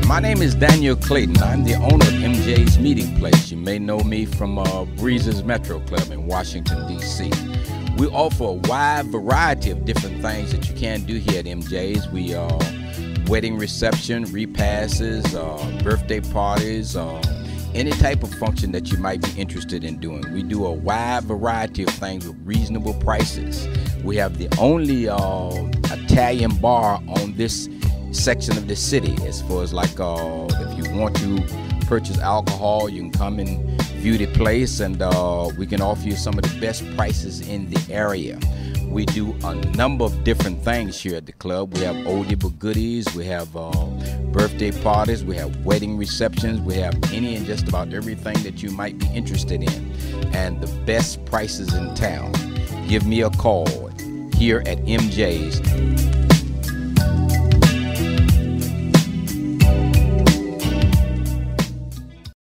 My name is Daniel Clayton. I'm the owner of MJ's Meeting Place. You may know me from Breezes Metro Club in Washington, D.C. We offer a wide variety of different things that you can do here at MJ's. We wedding reception, repasses, birthday parties, any type of function that you might be interested in doing. We do a wide variety of things with reasonable prices. We have the only Italian bar on this section of the city. As far as like if you want to purchase alcohol, you can come and view the place, and we can offer you some of the best prices in the area. We do a number of different things here at the club. We have oldie but goodies, we have birthday parties, we have wedding receptions, we have any and just about everything that you might be interested in, and the best prices in town. Give me a call here at MJ's.